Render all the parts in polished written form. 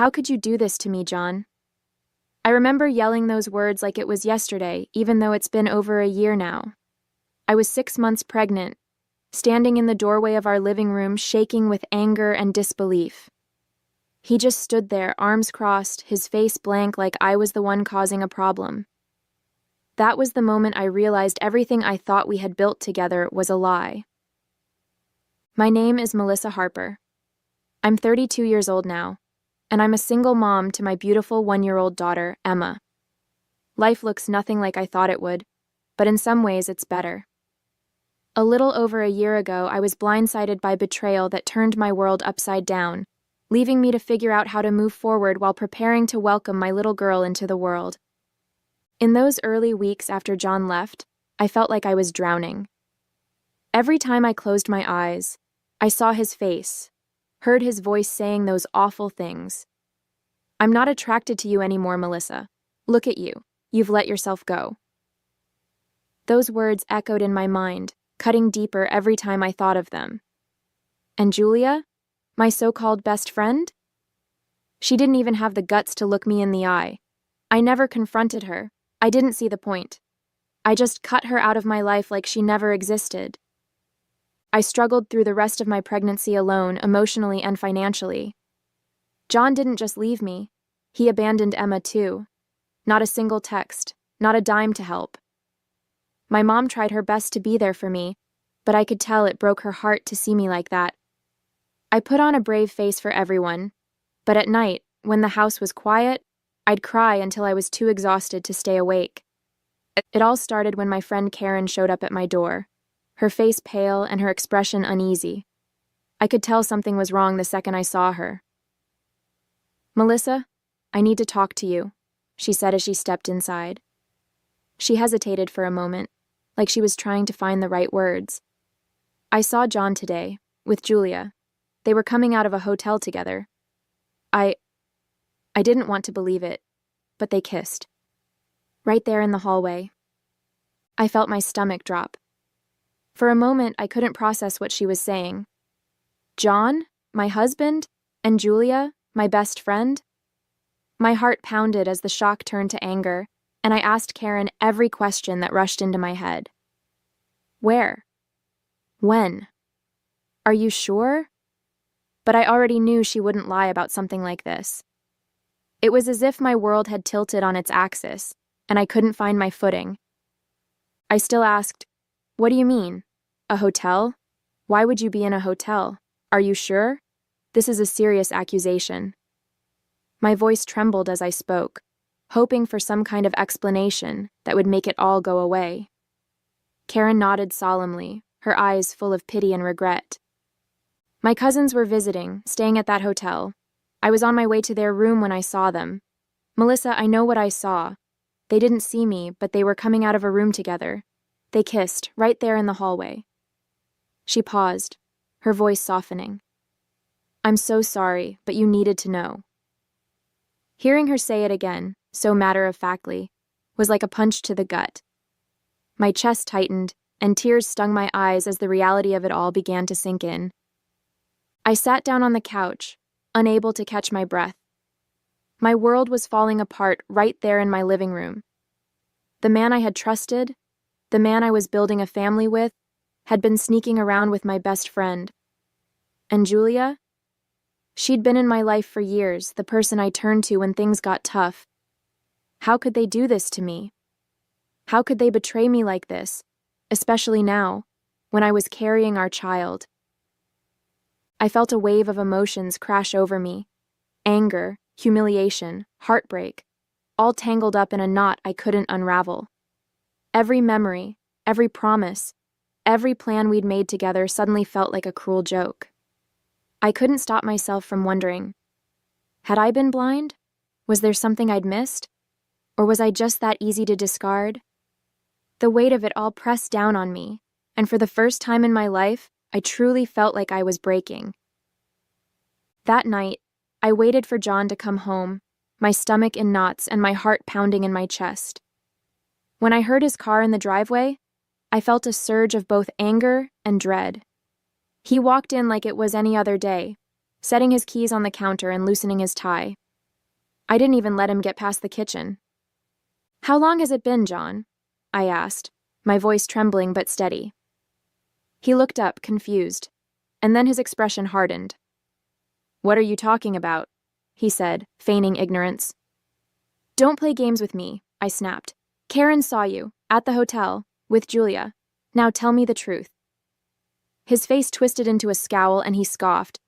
How could you do this to me, John? I remember yelling those words like it was yesterday, even though it's been over a year now. I was 6 months pregnant, standing in the doorway of our living room, shaking with anger and disbelief. He just stood there, arms crossed, his face blank like I was the one causing a problem. That was the moment I realized everything I thought we had built together was a lie. My name is Melissa Harper. I'm 32 years old now, and I'm a single mom to my beautiful 1-year-old daughter, Emma. Life looks nothing like I thought it would, but in some ways it's better. A little over a year ago, I was blindsided by betrayal that turned my world upside down, leaving me to figure out how to move forward while preparing to welcome my little girl into the world. In those early weeks after John left, I felt like I was drowning. Every time I closed my eyes, I saw his face, heard his voice saying those awful things. "I'm not attracted to you anymore, Melissa. Look at you. You've let yourself go." Those words echoed in my mind, cutting deeper every time I thought of them. And Julia, my so-called best friend? She didn't even have the guts to look me in the eye. I never confronted her. I didn't see the point. I just cut her out of my life like she never existed. I struggled through the rest of my pregnancy alone, emotionally and financially. John didn't just leave me. He abandoned Emma too. Not a single text, not a dime to help. My mom tried her best to be there for me, but I could tell it broke her heart to see me like that. I put on a brave face for everyone, but at night, when the house was quiet, I'd cry until I was too exhausted to stay awake. It all started when my friend Karen showed up at my door, her face pale and her expression uneasy. I could tell something was wrong the second I saw her. "Melissa, I need to talk to you," she said as she stepped inside. She hesitated for a moment, like she was trying to find the right words. "I saw John today, with Julia. They were coming out of a hotel together. I didn't want to believe it, but they kissed. Right there in the hallway." I felt my stomach drop. For a moment, I couldn't process what she was saying. John, my husband, and Julia, my best friend? My heart pounded as the shock turned to anger, and I asked Karen every question that rushed into my head. Where? When? Are you sure? But I already knew she wouldn't lie about something like this. It was as if my world had tilted on its axis, and I couldn't find my footing. I still asked, "What do you mean? A hotel? Why would you be in a hotel? Are you sure? This is a serious accusation." My voice trembled as I spoke, hoping for some kind of explanation that would make it all go away. Karen nodded solemnly, her eyes full of pity and regret. "My cousins were visiting, staying at that hotel. I was on my way to their room when I saw them. Melissa, I know what I saw. They didn't see me, but they were coming out of a room together. They kissed, right there in the hallway." She paused, her voice softening. "I'm so sorry, but you needed to know." Hearing her say it again, so matter-of-factly, was like a punch to the gut. My chest tightened, and tears stung my eyes as the reality of it all began to sink in. I sat down on the couch, unable to catch my breath. My world was falling apart right there in my living room. The man I had trusted, the man I was building a family with, had been sneaking around with my best friend. And Julia? She'd been in my life for years, the person I turned to when things got tough. How could they do this to me? How could they betray me like this, especially now, when I was carrying our child? I felt a wave of emotions crash over me. Anger, humiliation, heartbreak, all tangled up in a knot I couldn't unravel. Every memory, every promise, every plan we'd made together suddenly felt like a cruel joke. I couldn't stop myself from wondering, had I been blind? Was there something I'd missed? Or was I just that easy to discard? The weight of it all pressed down on me, and for the first time in my life, I truly felt like I was breaking. That night, I waited for John to come home, my stomach in knots and my heart pounding in my chest. When I heard his car in the driveway, I felt a surge of both anger and dread. He walked in like it was any other day, setting his keys on the counter and loosening his tie. I didn't even let him get past the kitchen. "How long has it been, John?" I asked, my voice trembling but steady. He looked up, confused, and then his expression hardened. "What are you talking about?" he said, feigning ignorance. "Don't play games with me," I snapped. "Karen saw you, at the hotel, with Julia. Now tell me the truth." His face twisted into a scowl and he scoffed.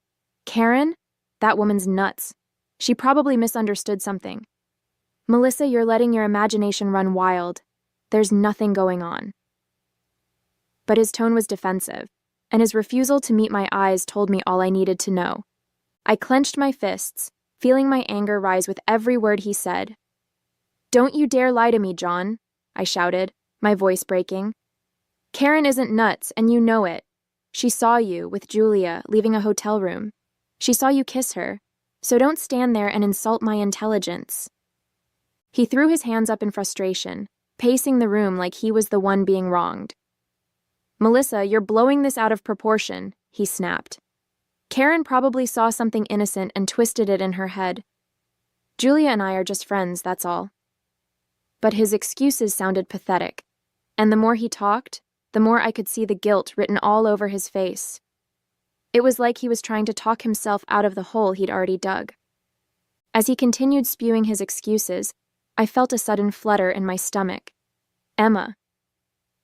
"Karen? That woman's nuts. She probably misunderstood something. Melissa, you're letting your imagination run wild. There's nothing going on." But his tone was defensive, and his refusal to meet my eyes told me all I needed to know. I clenched my fists, feeling my anger rise with every word he said. "Don't you dare lie to me, John," I shouted, my voice breaking. "Karen isn't nuts, and you know it. She saw you, with Julia, leaving a hotel room. She saw you kiss her, so don't stand there and insult my intelligence." He threw his hands up in frustration, pacing the room like he was the one being wronged. "Melissa, you're blowing this out of proportion," he snapped. "Karen probably saw something innocent and twisted it in her head. Julia and I are just friends, that's all." But his excuses sounded pathetic, and the more he talked, the more I could see the guilt written all over his face. It was like he was trying to talk himself out of the hole he'd already dug. As he continued spewing his excuses, I felt a sudden flutter in my stomach. Emma.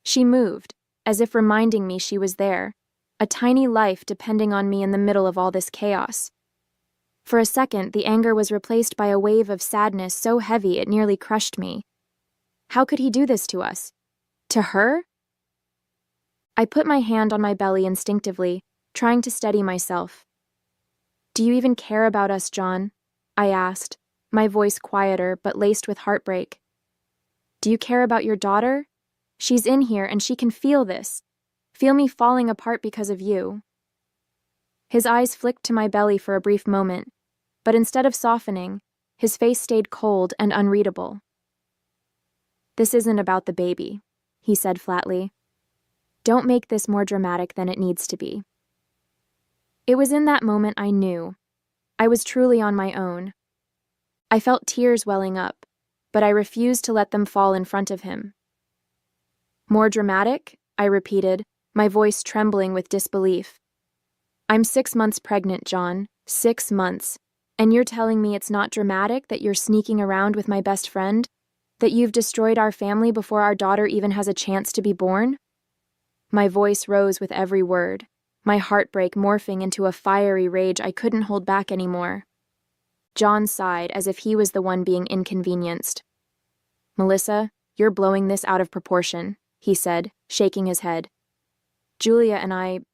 She moved, as if reminding me she was there, a tiny life depending on me in the middle of all this chaos. For a second, the anger was replaced by a wave of sadness so heavy it nearly crushed me. How could he do this to us? To her? I put my hand on my belly instinctively, trying to steady myself. "Do you even care about us, John?" I asked, my voice quieter but laced with heartbreak. "Do you care about your daughter? She's in here and she can feel this. Feel me falling apart because of you." His eyes flicked to my belly for a brief moment, but instead of softening, his face stayed cold and unreadable. "This isn't about the baby," he said flatly. "Don't make this more dramatic than it needs to be." It was in that moment I knew. I was truly on my own. I felt tears welling up, but I refused to let them fall in front of him. "More dramatic?" I repeated, my voice trembling with disbelief. "I'm 6 months pregnant, John. 6 months. And you're telling me it's not dramatic that you're sneaking around with my best friend? That you've destroyed our family before our daughter even has a chance to be born?" My voice rose with every word, my heartbreak morphing into a fiery rage I couldn't hold back anymore. John sighed as if he was the one being inconvenienced. "Melissa, you're blowing this out of proportion," he said, shaking his head. "Julia and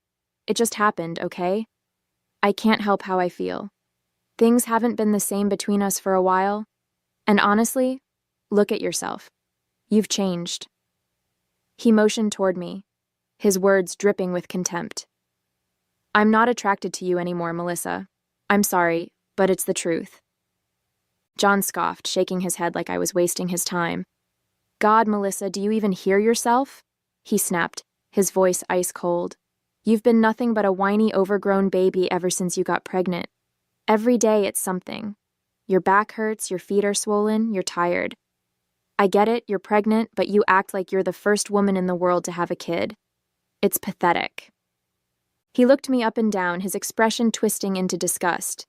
it just happened, okay? I can't help how I feel. Things haven't been the same between us for a while, and honestly, look at yourself. You've changed." He motioned toward me, his words dripping with contempt. "I'm not attracted to you anymore, Melissa. I'm sorry, but it's the truth." John scoffed, shaking his head like I was wasting his time. "God, Melissa, do you even hear yourself?" he snapped, his voice ice cold. "You've been nothing but a whiny, overgrown baby ever since you got pregnant. Every day it's something. Your back hurts, your feet are swollen, you're tired. I get it, you're pregnant, but you act like you're the first woman in the world to have a kid. It's pathetic." He looked me up and down, his expression twisting into disgust.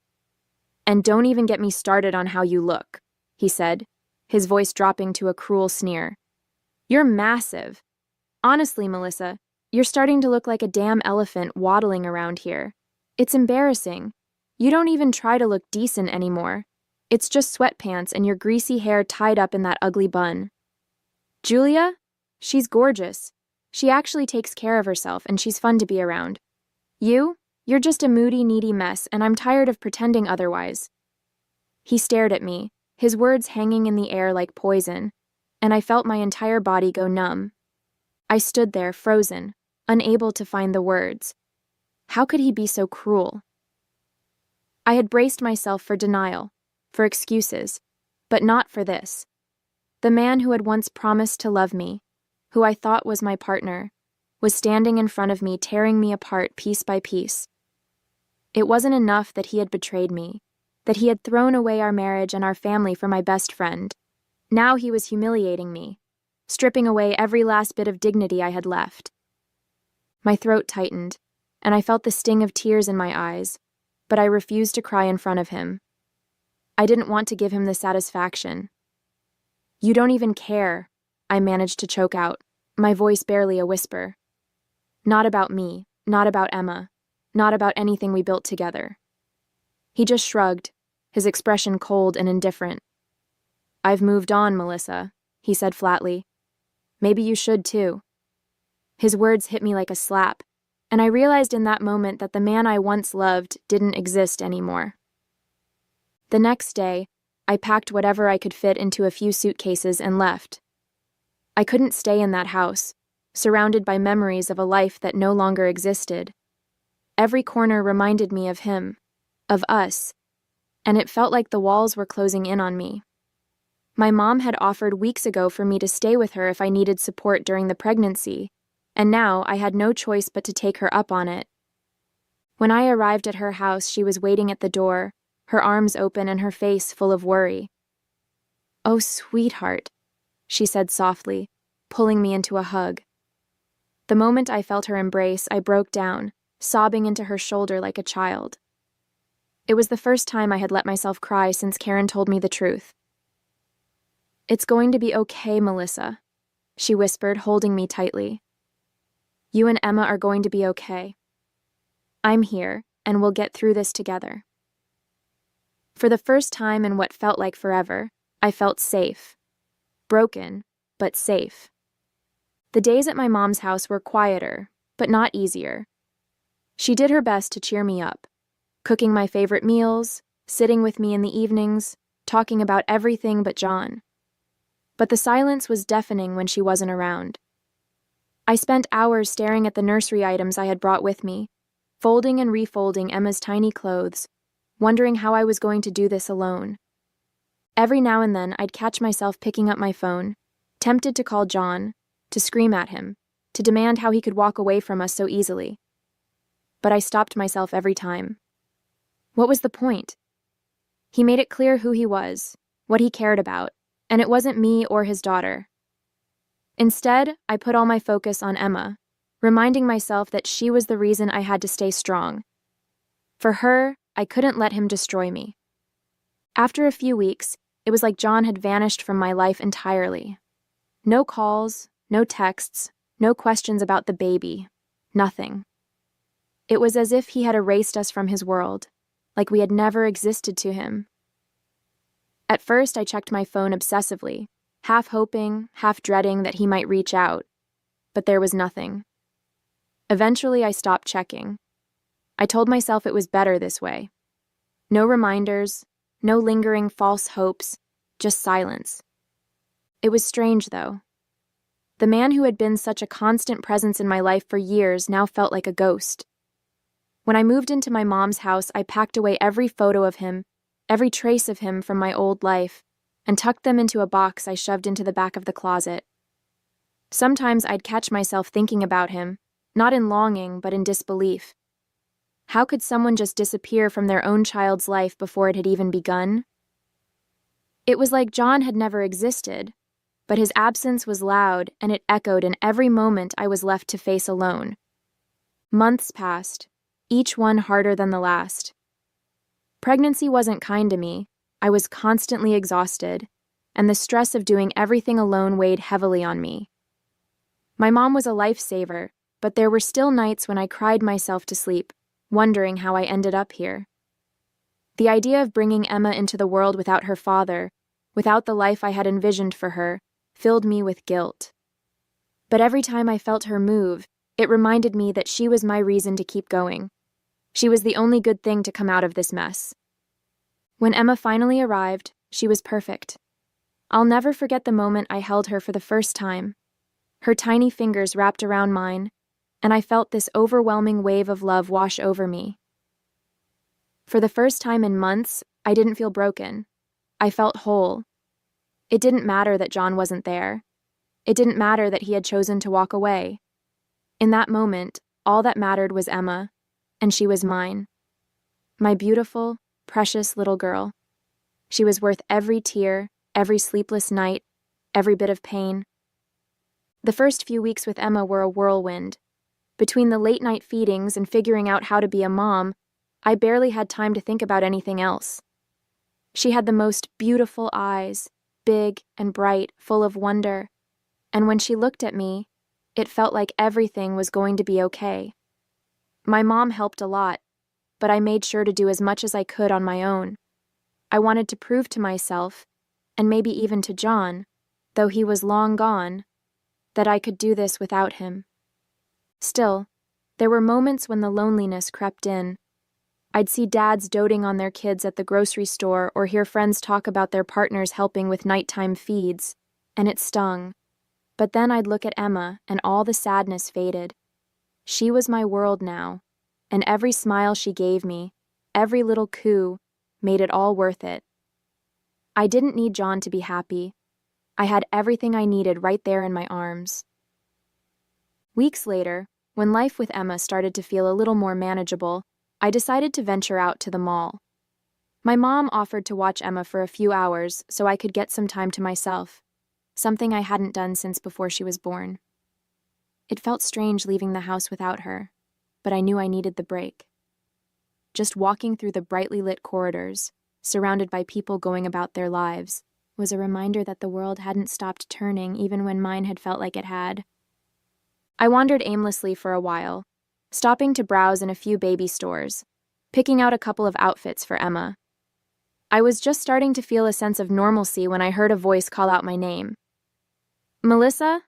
"And don't even get me started on how you look," he said, his voice dropping to a cruel sneer. "You're massive. Honestly, Melissa, you're starting to look like a damn elephant waddling around here. It's embarrassing. You don't even try to look decent anymore. It's just sweatpants and your greasy hair tied up in that ugly bun. Julia? She's gorgeous. She actually takes care of herself and she's fun to be around. You're just a moody, needy mess, and I'm tired of pretending otherwise." He stared at me, his words hanging in the air like poison, and I felt my entire body go numb. I stood there, frozen, unable to find the words. How could he be so cruel? I had braced myself for denial, for excuses, but not for this. The man who had once promised to love me, who I thought was my partner, was standing in front of me, tearing me apart piece by piece. It wasn't enough that he had betrayed me, that he had thrown away our marriage and our family for my best friend. Now he was humiliating me, stripping away every last bit of dignity I had left. My throat tightened, and I felt the sting of tears in my eyes, but I refused to cry in front of him. I didn't want to give him the satisfaction. "You don't even care," I managed to choke out, my voice barely a whisper. "Not about me, not about Emma, not about anything we built together." He just shrugged, his expression cold and indifferent. "I've moved on, Melissa," he said flatly. "Maybe you should too." His words hit me like a slap, and I realized in that moment that the man I once loved didn't exist anymore. The next day, I packed whatever I could fit into a few suitcases and left. I couldn't stay in that house, surrounded by memories of a life that no longer existed. Every corner reminded me of him, of us, and it felt like the walls were closing in on me. My mom had offered weeks ago for me to stay with her if I needed support during the pregnancy, and now I had no choice but to take her up on it. When I arrived at her house, she was waiting at the door, her arms open and her face full of worry. "Oh, sweetheart," she said softly, pulling me into a hug. The moment I felt her embrace, I broke down, sobbing into her shoulder like a child. It was the first time I had let myself cry since Karen told me the truth. "It's going to be okay, Melissa," she whispered, holding me tightly. "You and Emma are going to be okay. I'm here, and we'll get through this together." For the first time in what felt like forever, I felt safe. Broken, but safe. The days at my mom's house were quieter, but not easier. She did her best to cheer me up, cooking my favorite meals, sitting with me in the evenings, talking about everything but John. But the silence was deafening when she wasn't around. I spent hours staring at the nursery items I had brought with me, folding and refolding Emma's tiny clothes, wondering how I was going to do this alone. Every now and then, I'd catch myself picking up my phone, tempted to call John, to scream at him, to demand how he could walk away from us so easily. But I stopped myself every time. What was the point? He made it clear who he was, what he cared about, and it wasn't me or his daughter. Instead, I put all my focus on Emma, reminding myself that she was the reason I had to stay strong. For her, I couldn't let him destroy me. After a few weeks, it was like John had vanished from my life entirely. No calls, no texts, no questions about the baby, nothing. It was as if he had erased us from his world, like we had never existed to him. At first, I checked my phone obsessively, half hoping, half dreading that he might reach out, but there was nothing. Eventually, I stopped checking. I told myself it was better this way. No reminders, no lingering false hopes, just silence. It was strange, though. The man who had been such a constant presence in my life for years now felt like a ghost. When I moved into my mom's house, I packed away every photo of him, every trace of him from my old life, and tucked them into a box I shoved into the back of the closet. Sometimes I'd catch myself thinking about him, not in longing, but in disbelief. How could someone just disappear from their own child's life before it had even begun? It was like John had never existed, but his absence was loud and it echoed in every moment I was left to face alone. Months passed, each one harder than the last. Pregnancy wasn't kind to me. I was constantly exhausted, and the stress of doing everything alone weighed heavily on me. My mom was a lifesaver, but there were still nights when I cried myself to sleep, wondering how I ended up here. The idea of bringing Emma into the world without her father, without the life I had envisioned for her, filled me with guilt. But every time I felt her move, it reminded me that she was my reason to keep going. She was the only good thing to come out of this mess. When Emma finally arrived, she was perfect. I'll never forget the moment I held her for the first time. Her tiny fingers wrapped around mine, and I felt this overwhelming wave of love wash over me. For the first time in months, I didn't feel broken. I felt whole. It didn't matter that John wasn't there. It didn't matter that he had chosen to walk away. In that moment, all that mattered was Emma, and she was mine. My beautiful, precious little girl. She was worth every tear, every sleepless night, every bit of pain. The first few weeks with Emma were a whirlwind. Between the late-night feedings and figuring out how to be a mom, I barely had time to think about anything else. She had the most beautiful eyes, big and bright, full of wonder, and when she looked at me, it felt like everything was going to be okay. My mom helped a lot, but I made sure to do as much as I could on my own. I wanted to prove to myself, and maybe even to John, though he was long gone, that I could do this without him. Still, there were moments when the loneliness crept in. I'd see dads doting on their kids at the grocery store or hear friends talk about their partners helping with nighttime feeds, and it stung. But then I'd look at Emma and all the sadness faded. She was my world now, and every smile she gave me, every little coo, made it all worth it. I didn't need John to be happy. I had everything I needed right there in my arms. Weeks later, when life with Emma started to feel a little more manageable, I decided to venture out to the mall. My mom offered to watch Emma for a few hours so I could get some time to myself, something I hadn't done since before she was born. It felt strange leaving the house without her, but I knew I needed the break. Just walking through the brightly lit corridors, surrounded by people going about their lives, was a reminder that the world hadn't stopped turning even when mine had felt like it had. I wandered aimlessly for a while, stopping to browse in a few baby stores, picking out a couple of outfits for Emma. I was just starting to feel a sense of normalcy when I heard a voice call out my name. "Melissa?"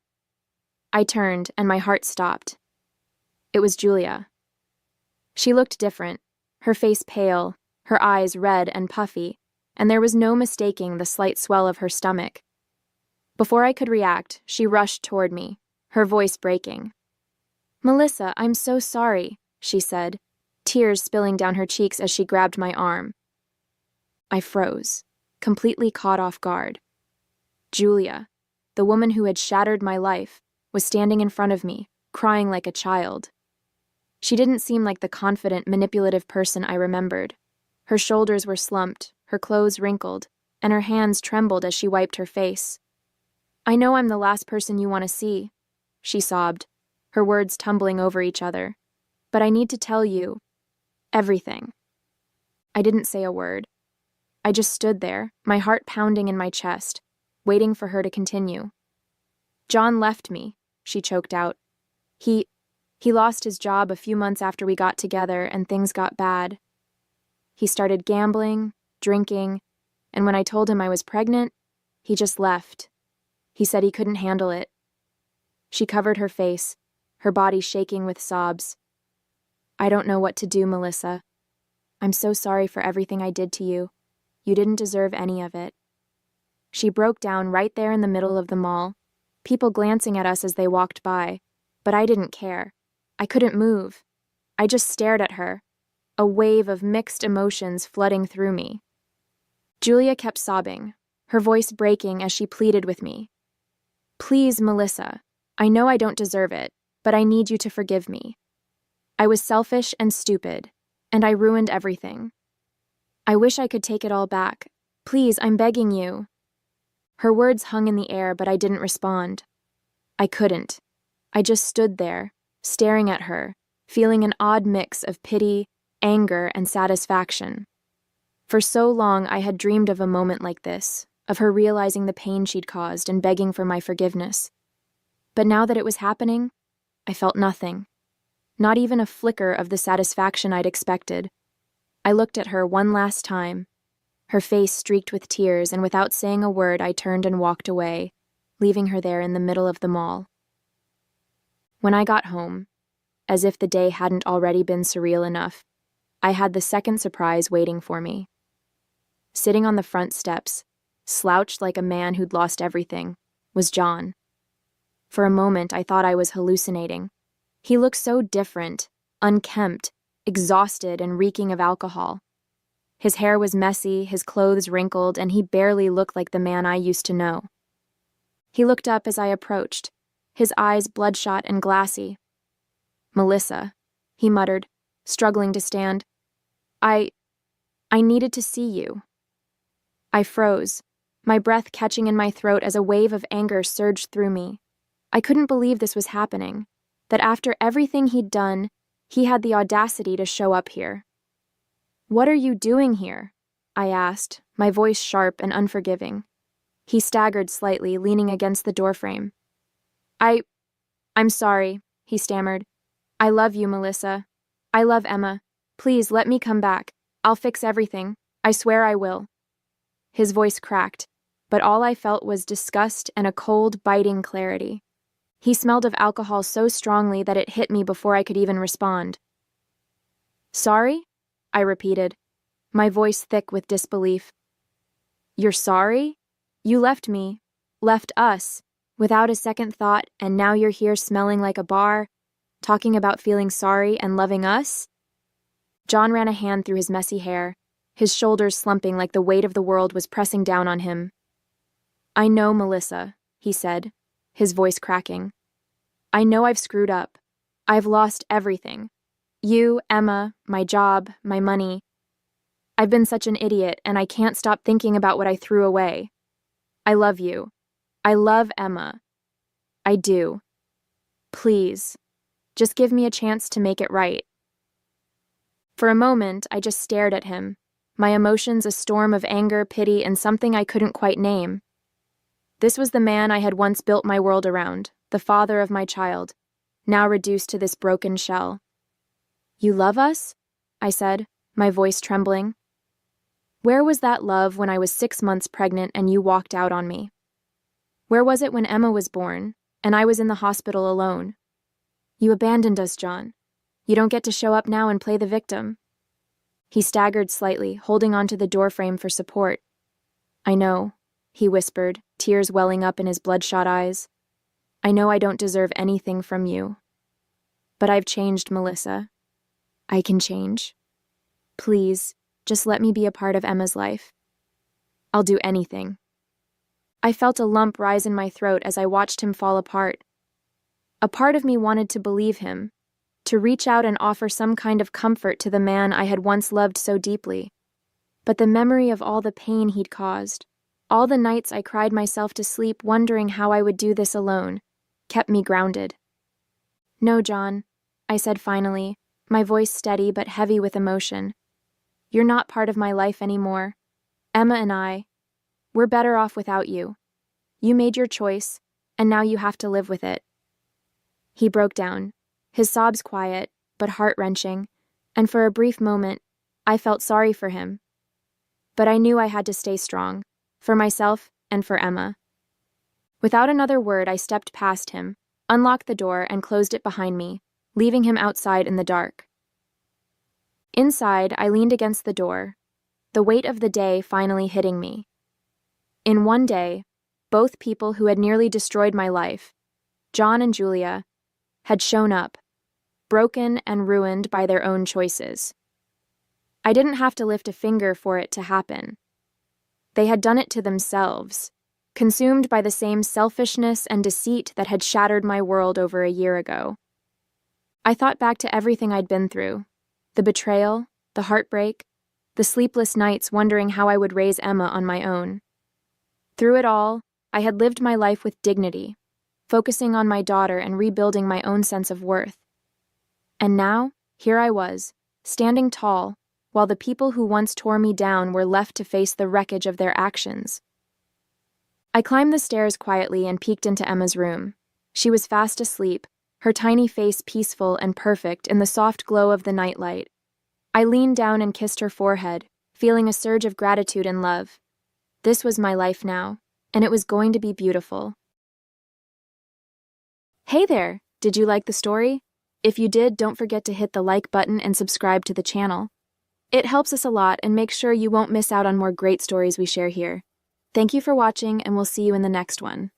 I turned, and my heart stopped. It was Julia. She looked different, her face pale, her eyes red and puffy, and there was no mistaking the slight swell of her stomach. Before I could react, she rushed toward me, her voice breaking. "Melissa, I'm so sorry," she said, tears spilling down her cheeks as she grabbed my arm. I froze, completely caught off guard. Julia, the woman who had shattered my life, was standing in front of me, crying like a child. She didn't seem like the confident, manipulative person I remembered. Her shoulders were slumped, her clothes wrinkled, and her hands trembled as she wiped her face. "I know I'm the last person you want to see," she sobbed, her words tumbling over each other. "But I need to tell you everything." I didn't say a word. I just stood there, my heart pounding in my chest, waiting for her to continue. "John left me," she choked out. He lost his job a few months after we got together and things got bad. He started gambling, drinking, and when I told him I was pregnant, he just left. He said he couldn't handle it." She covered her face, her body shaking with sobs. "I don't know what to do, Melissa. I'm so sorry for everything I did to you. You didn't deserve any of it." She broke down right there in the middle of the mall, people glancing at us as they walked by, but I didn't care. I couldn't move. I just stared at her, a wave of mixed emotions flooding through me. Julia kept sobbing, her voice breaking as she pleaded with me. "Please, Melissa, I know I don't deserve it, but I need you to forgive me. I was selfish and stupid, and I ruined everything. I wish I could take it all back. Please, I'm begging you." Her words hung in the air, but I didn't respond. I couldn't. I just stood there, staring at her, feeling an odd mix of pity, anger, and satisfaction. For so long I had dreamed of a moment like this, of her realizing the pain she'd caused and begging for my forgiveness. But now that it was happening, I felt nothing. Not even a flicker of the satisfaction I'd expected. I looked at her one last time, her face streaked with tears, and without saying a word, I turned and walked away, leaving her there in the middle of the mall. When I got home, as if the day hadn't already been surreal enough, I had the second surprise waiting for me. Sitting on the front steps, slouched like a man who'd lost everything, was John. For a moment, I thought I was hallucinating. He looked so different, unkempt, exhausted, and reeking of alcohol. His hair was messy, his clothes wrinkled, and he barely looked like the man I used to know. He looked up as I approached, his eyes bloodshot and glassy. "Melissa," he muttered, struggling to stand. I needed to see you. I froze, my breath catching in my throat as a wave of anger surged through me. I couldn't believe this was happening, that after everything he'd done, he had the audacity to show up here. "What are you doing here?" I asked, my voice sharp and unforgiving. He staggered slightly, leaning against the doorframe. I'm sorry," he stammered. "I love you, Melissa. I love Emma. Please let me come back. I'll fix everything. I swear I will." His voice cracked, but all I felt was disgust and a cold, biting clarity. He smelled of alcohol so strongly that it hit me before I could even respond. "Sorry?" I repeated, my voice thick with disbelief. "You're sorry? You left me, left us, without a second thought, and now you're here smelling like a bar, talking about feeling sorry and loving us?" John ran a hand through his messy hair, his shoulders slumping like the weight of the world was pressing down on him. "I know, Melissa," he said, his voice cracking. "I know I've screwed up. I've lost everything. You, Emma, my job, my money. I've been such an idiot, and I can't stop thinking about what I threw away. I love you. I love Emma. I do. Please, just give me a chance to make it right." For a moment, I just stared at him, my emotions a storm of anger, pity, and something I couldn't quite name. This was the man I had once built my world around, the father of my child, now reduced to this broken shell. "You love us?" I said, my voice trembling. "Where was that love when I was 6 months pregnant and you walked out on me? Where was it when Emma was born and I was in the hospital alone? You abandoned us, John. You don't get to show up now and play the victim." He staggered slightly, holding onto the doorframe for support. "I know," he whispered, tears welling up in his bloodshot eyes. "I know I don't deserve anything from you. But I've changed, Melissa. I can change. Please, just let me be a part of Emma's life. I'll do anything." I felt a lump rise in my throat as I watched him fall apart. A part of me wanted to believe him, to reach out and offer some kind of comfort to the man I had once loved so deeply. But the memory of all the pain he'd caused, all the nights I cried myself to sleep wondering how I would do this alone, kept me grounded. "No, John," I said finally, my voice steady but heavy with emotion. "You're not part of my life anymore. Emma and we're better off without you. You made your choice, and now you have to live with it." He broke down, his sobs quiet, but heart-wrenching, and for a brief moment, I felt sorry for him. But I knew I had to stay strong, for myself and for Emma. Without another word, I stepped past him, unlocked the door, and closed it behind me, leaving him outside in the dark. Inside, I leaned against the door, the weight of the day finally hitting me. In one day, both people who had nearly destroyed my life, John and Julia, had shown up, broken and ruined by their own choices. I didn't have to lift a finger for it to happen. They had done it to themselves, consumed by the same selfishness and deceit that had shattered my world over a year ago. I thought back to everything I'd been through, the betrayal, the heartbreak, the sleepless nights wondering how I would raise Emma on my own. Through it all, I had lived my life with dignity, focusing on my daughter and rebuilding my own sense of worth. And now, here I was, standing tall, while the people who once tore me down were left to face the wreckage of their actions. I climbed the stairs quietly and peeked into Emma's room. She was fast asleep, her tiny face peaceful and perfect in the soft glow of the nightlight. I leaned down and kissed her forehead, feeling a surge of gratitude and love. This was my life now, and it was going to be beautiful. Hey there! Did you like the story? If you did, don't forget to hit the like button and subscribe to the channel. It helps us a lot and makes sure you won't miss out on more great stories we share here. Thank you for watching, and we'll see you in the next one.